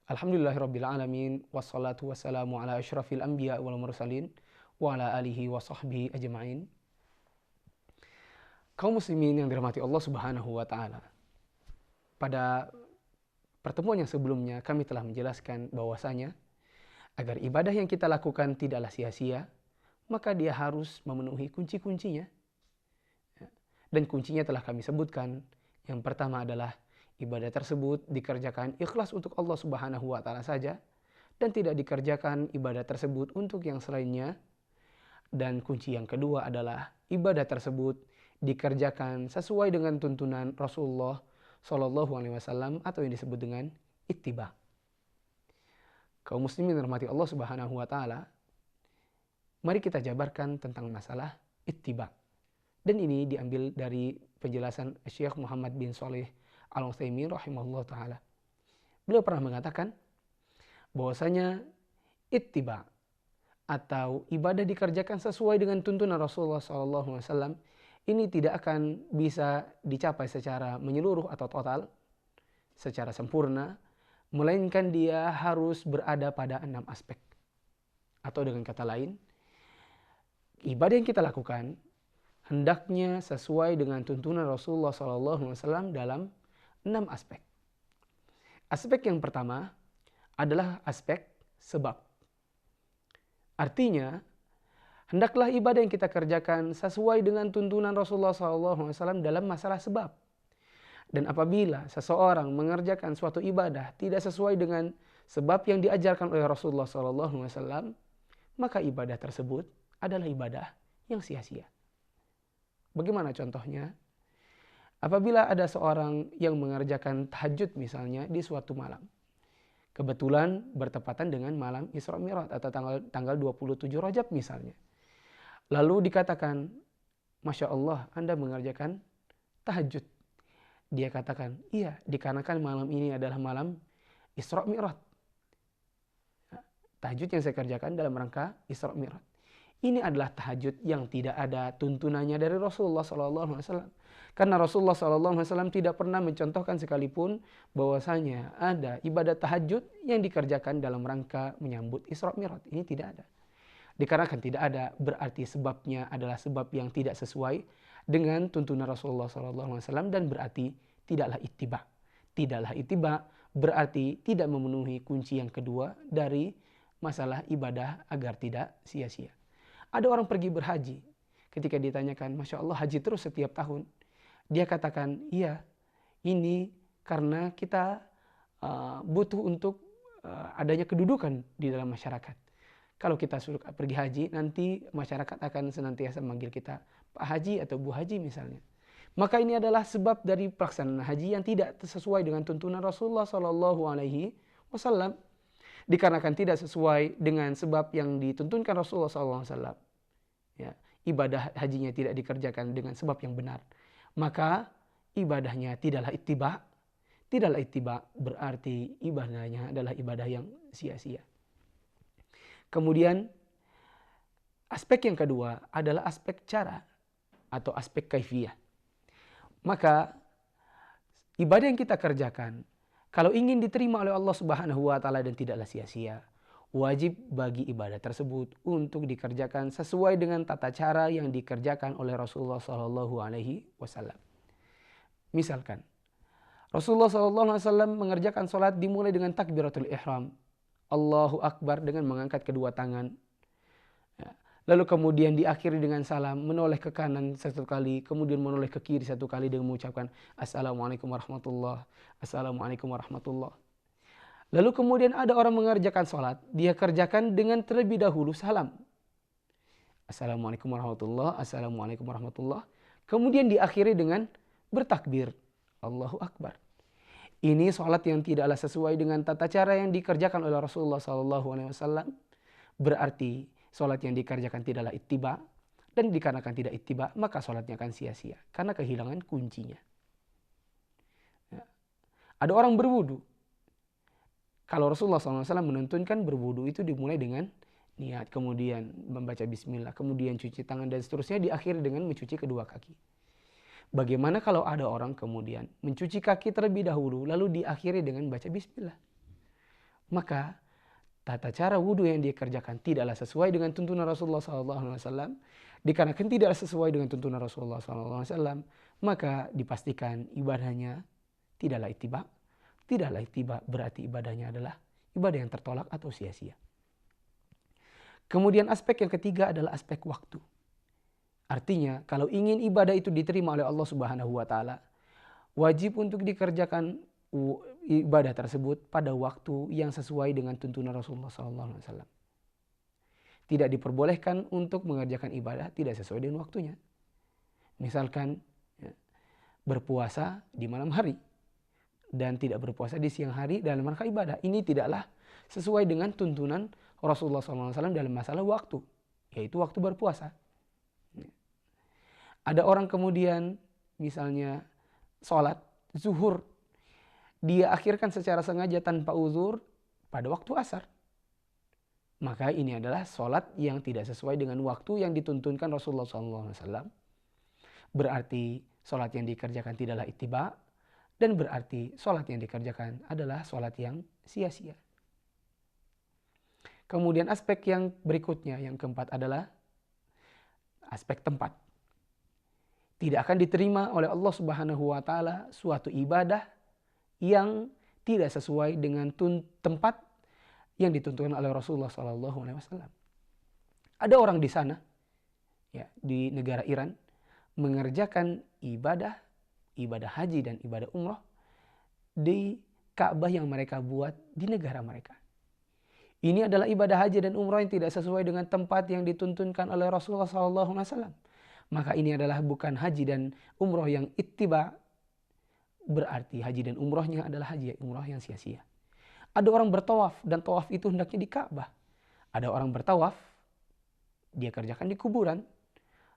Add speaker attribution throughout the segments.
Speaker 1: Alhamdulillahirabbil alamin wassalatu wassalamu ala asyrafil anbiya wal mursalin wa ala alihi wa sahbihi ajma'in. Kaum muslimin yang dirahmati Allah Subhanahu wa taala. Pada pertemuan yang sebelumnya kami telah menjelaskan bahwasanya agar ibadah yang kita lakukan tidaklah sia-sia, maka dia harus memenuhi kunci-kuncinya. Dan kuncinya telah kami sebutkan. Yang pertama adalah ibadah tersebut dikerjakan ikhlas untuk Allah Subhanahu wa taala saja dan tidak dikerjakan ibadah tersebut untuk yang selainnya. Dan kunci yang kedua adalah ibadah tersebut dikerjakan sesuai dengan tuntunan Rasulullah Shallallahu Alaihi Wasallam atau yang disebut dengan ittiba. Kaum muslimin rahmati Allah Subhanahu wa taala, mari kita jabarkan tentang masalah ittiba. Dan ini diambil dari penjelasan Syekh Muhammad bin Shalih Al-Utsaimin rahimahullah taala. Beliau pernah mengatakan bahwasanya ittiba atau ibadah dikerjakan sesuai dengan tuntunan Rasulullah SAW ini tidak akan bisa dicapai secara menyeluruh atau total, secara sempurna, melainkan dia harus berada pada 6 aspek. Atau dengan kata lain, ibadah yang kita lakukan hendaknya sesuai dengan tuntunan Rasulullah SAW dalam 6 aspek. Aspek yang pertama adalah aspek sebab. Artinya, hendaklah ibadah yang kita kerjakan sesuai dengan tuntunan Rasulullah SAW dalam masalah sebab. Dan apabila seseorang mengerjakan suatu ibadah tidak sesuai dengan sebab yang diajarkan oleh Rasulullah SAW, maka ibadah tersebut adalah ibadah yang sia-sia. Bagaimana contohnya? Apabila ada seorang yang mengerjakan tahajud misalnya di suatu malam. Kebetulan bertepatan dengan malam Isra Mi'raj atau tanggal 27 Rajab misalnya. Lalu dikatakan, Masya Allah Anda mengerjakan tahajud. Dia katakan, iya dikarenakan malam ini adalah malam Isra Mi'raj. Tahajud yang saya kerjakan dalam rangka Isra Mi'raj. Ini adalah tahajud yang tidak ada tuntunannya dari Rasulullah SAW. Karena Rasulullah SAW tidak pernah mencontohkan sekalipun bahwasanya ada ibadah tahajud yang dikerjakan dalam rangka menyambut Isra Mi'raj. Ini tidak ada. Dikarenakan tidak ada, berarti sebabnya adalah sebab yang tidak sesuai dengan tuntunan Rasulullah SAW dan berarti tidaklah ittiba. Tidaklah ittiba berarti tidak memenuhi kunci yang kedua dari masalah ibadah agar tidak sia-sia. Ada orang pergi berhaji. Ketika ditanyakan, Masya Allah haji terus setiap tahun. Dia katakan, iya ini karena kita butuh untuk adanya kedudukan di dalam masyarakat. Kalau kita suruh pergi haji, nanti masyarakat akan senantiasa memanggil kita Pak Haji atau Bu Haji misalnya. Maka ini adalah sebab dari pelaksanaan haji yang tidak sesuai dengan tuntunan Rasulullah SAW. Dikarenakan tidak sesuai dengan sebab yang dituntunkan Rasulullah SAW. Ya, ibadah hajinya tidak dikerjakan dengan sebab yang benar. Maka ibadahnya tidaklah ittiba. Tidaklah ittiba berarti ibadahnya adalah ibadah yang sia-sia. Kemudian aspek yang kedua adalah aspek cara atau aspek kaifiyah. Maka ibadah yang kita kerjakan kalau ingin diterima oleh Allah Subhanahu wa taala dan tidaklah sia-sia, wajib bagi ibadah tersebut untuk dikerjakan sesuai dengan tata cara yang dikerjakan oleh Rasulullah Shallallahu Alaihi Wasallam. Misalkan, Rasulullah Shallallahu Alaihi Wasallam mengerjakan sholat dimulai dengan takbiratul ihram, Allahu Akbar dengan mengangkat kedua tangan. Lalu kemudian diakhiri dengan salam, menoleh ke kanan satu kali, kemudian menoleh ke kiri satu kali dengan mengucapkan Assalamualaikum warahmatullah, Assalamualaikum warahmatullah. Lalu kemudian ada orang mengerjakan sholat, dia kerjakan dengan terlebih dahulu salam. Assalamualaikum warahmatullah, Assalamualaikum warahmatullah. Kemudian diakhiri dengan bertakbir, Allahu Akbar. Ini sholat yang tidaklah sesuai dengan tata cara yang dikerjakan oleh Rasulullah SAW. Berarti sholat yang dikerjakan tidaklah ittiba, dan dikarenakan tidak ittiba, maka sholatnya akan sia-sia, karena kehilangan kuncinya. Ya. Ada orang berwudu. Kalau Rasulullah SAW menuntunkan berwudu itu dimulai dengan niat, kemudian membaca bismillah, kemudian cuci tangan, dan seterusnya diakhiri dengan mencuci kedua kaki. Bagaimana kalau ada orang kemudian mencuci kaki terlebih dahulu, lalu diakhiri dengan baca bismillah? maka tata cara wudhu yang dia kerjakan tidaklah sesuai dengan tuntunan Rasulullah SAW, dikarenakan tidaklah sesuai dengan tuntunan Rasulullah SAW, maka dipastikan ibadahnya tidaklah ittiba. Tidaklah ittiba berarti ibadahnya adalah ibadah yang tertolak atau sia-sia. Kemudian aspek yang ketiga adalah aspek waktu. Artinya kalau ingin ibadah itu diterima oleh Allah Subhanahu wa taala, wajib untuk dikerjakan ibadah tersebut pada waktu yang sesuai dengan tuntunan Rasulullah SAW. Tidak diperbolehkan untuk mengerjakan ibadah tidak sesuai dengan waktunya. Misalkan berpuasa di malam hari dan tidak berpuasa di siang hari dalam rangka ibadah. Ini tidaklah sesuai dengan tuntunan Rasulullah SAW dalam masalah waktu, yaitu waktu berpuasa. Ada orang kemudian misalnya sholat zuhur, dia akhirkan secara sengaja tanpa uzur pada waktu asar. Maka ini adalah sholat yang tidak sesuai dengan waktu yang dituntunkan Rasulullah SAW. Berarti sholat yang dikerjakan tidaklah ittiba, dan berarti sholat yang dikerjakan adalah sholat yang sia-sia. Kemudian aspek yang berikutnya, yang keempat adalah aspek tempat. Tidak akan diterima oleh Allah Subhanahu wa taala suatu ibadah yang tidak sesuai dengan tempat yang ditentukan oleh Rasulullah SAW. Ada orang di sana, ya, di negara Iran, mengerjakan ibadah haji dan ibadah umroh di Ka'bah yang mereka buat di negara mereka. Ini adalah ibadah haji dan umroh yang tidak sesuai dengan tempat yang dituntunkan oleh Rasulullah SAW. Maka ini adalah bukan haji dan umroh yang ittiba, berarti haji dan umrohnya adalah haji dan umroh yang sia-sia. Ada orang bertawaf dan tawaf itu hendaknya di Ka'bah. Ada orang bertawaf, dia kerjakan di kuburan,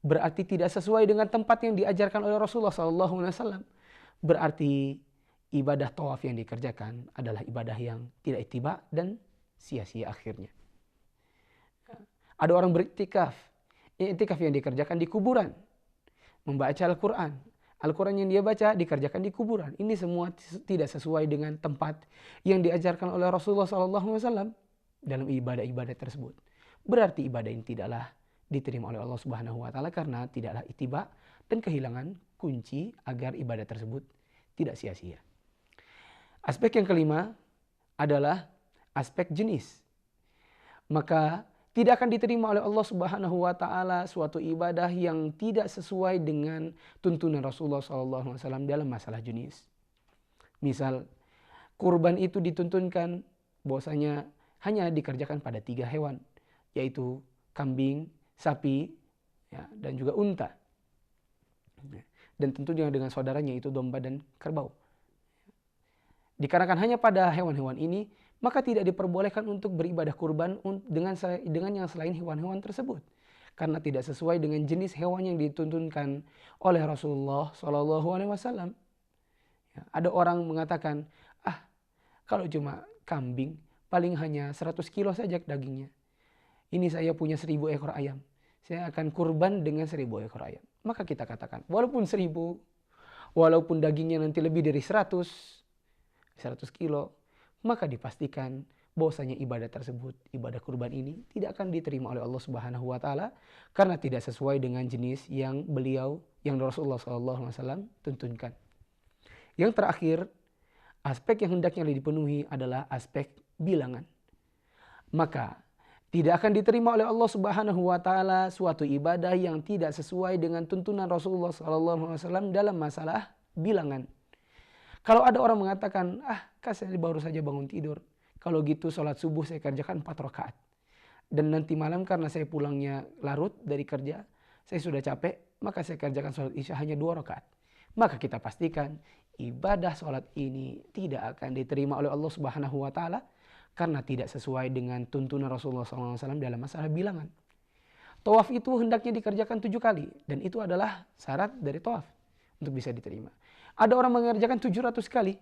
Speaker 1: berarti tidak sesuai dengan tempat yang diajarkan oleh Rasulullah SAW. Berarti ibadah tawaf yang dikerjakan adalah ibadah yang tidak ittiba dan sia-sia akhirnya. Ada orang beriktikaf, iktikaf yang dikerjakan di kuburan, membaca Al-Quran. Al-Quran yang dia baca dikerjakan di kuburan. Ini semua tidak sesuai dengan tempat yang diajarkan oleh Rasulullah SAW dalam ibadah-ibadah tersebut. Berarti ibadah ini tidaklah diterima oleh Allah Subhanahu wa taala karena tidaklah ittiba dan kehilangan kunci agar ibadah tersebut tidak sia-sia. Aspek yang kelima adalah aspek jenis. Maka tidak akan diterima oleh Allah Subhanahu wa taala suatu ibadah yang tidak sesuai dengan tuntunan Rasulullah SAW dalam masalah jenis. Misal, kurban itu dituntunkan bahwasanya hanya dikerjakan pada 3 hewan, yaitu kambing, sapi, ya, dan juga unta. Dan tentunya dengan saudaranya itu domba dan kerbau. Dikarenakan hanya pada hewan-hewan ini, maka tidak diperbolehkan untuk beribadah kurban dengan yang selain hewan-hewan tersebut. Karena tidak sesuai dengan jenis hewan yang dituntunkan oleh Rasulullah SAW. Ya, ada orang mengatakan, kalau cuma kambing, paling hanya 100 kilo saja dagingnya. Ini saya punya 1000 ekor ayam. Saya akan kurban dengan 1000 ekor ayam. Maka kita katakan, walaupun 1000, walaupun dagingnya nanti lebih dari 100 kilo, maka dipastikan bahwasanya ibadah tersebut, ibadah kurban ini tidak akan diterima oleh Allah Subhanahu wa taala karena tidak sesuai dengan jenis yang Rasulullah SAW tuntunkan. Yang terakhir, aspek yang hendaknya dipenuhi adalah aspek bilangan. Maka tidak akan diterima oleh Allah Subhanahu wa taala suatu ibadah yang tidak sesuai dengan tuntunan Rasulullah SAW dalam masalah bilangan. Kalau ada orang mengatakan, saya baru saja bangun tidur. Kalau gitu sholat subuh saya kerjakan 4 rakaat. Dan nanti malam karena saya pulangnya larut dari kerja, saya sudah capek, maka saya kerjakan sholat isya hanya 2 rakaat. Maka kita pastikan ibadah sholat ini tidak akan diterima oleh Allah Subhanahu wa taala karena tidak sesuai dengan tuntunan Rasulullah SAW dalam masalah bilangan. Tawaf itu hendaknya dikerjakan 7 kali dan itu adalah syarat dari tawaf untuk bisa diterima. Ada orang mengerjakan 700 kali,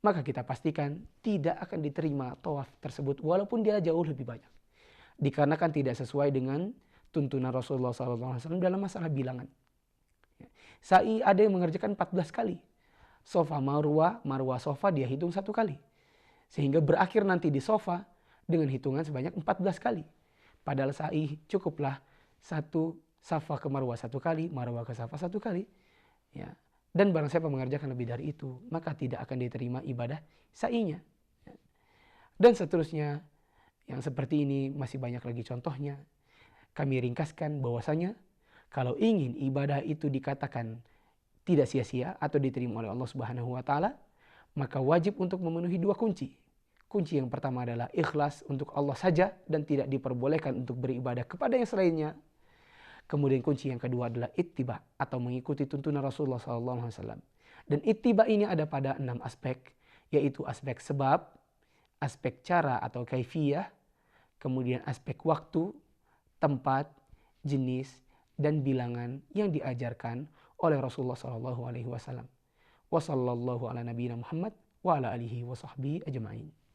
Speaker 1: maka kita pastikan tidak akan diterima tawaf tersebut walaupun dia jauh lebih banyak. Dikarenakan tidak sesuai dengan tuntunan Rasulullah SAW dalam masalah bilangan. Sa'i ada yang mengerjakan 14 kali. Sofa marwah, marwah sofa dia hitung 1 kali. Sehingga berakhir nanti di sofa dengan hitungan sebanyak 14 kali. Padahal sa'i cukuplah satu safa ke marwah satu kali, marwah ke safa satu kali. Ya. Dan barang siapa mengerjakan lebih dari itu, maka tidak akan diterima ibadah sa'inya. Dan seterusnya, yang seperti ini masih banyak lagi contohnya. Kami ringkaskan bahwasanya kalau ingin ibadah itu dikatakan tidak sia-sia atau diterima oleh Allah Subhanahu wa taala, maka wajib untuk memenuhi dua kunci. Kunci yang pertama adalah ikhlas untuk Allah saja dan tidak diperbolehkan untuk beribadah kepada yang selainnya. Kemudian kunci yang kedua adalah ittiba atau mengikuti tuntunan Rasulullah SAW. Dan ittiba ini ada pada 6 aspek, yaitu aspek sebab, aspek cara atau kaifiyah, kemudian aspek waktu, tempat, jenis, dan bilangan yang diajarkan oleh Rasulullah SAW. Wassallallahu ala nabiyina Muhammad wa ala alihi wa sahbihi ajma'in.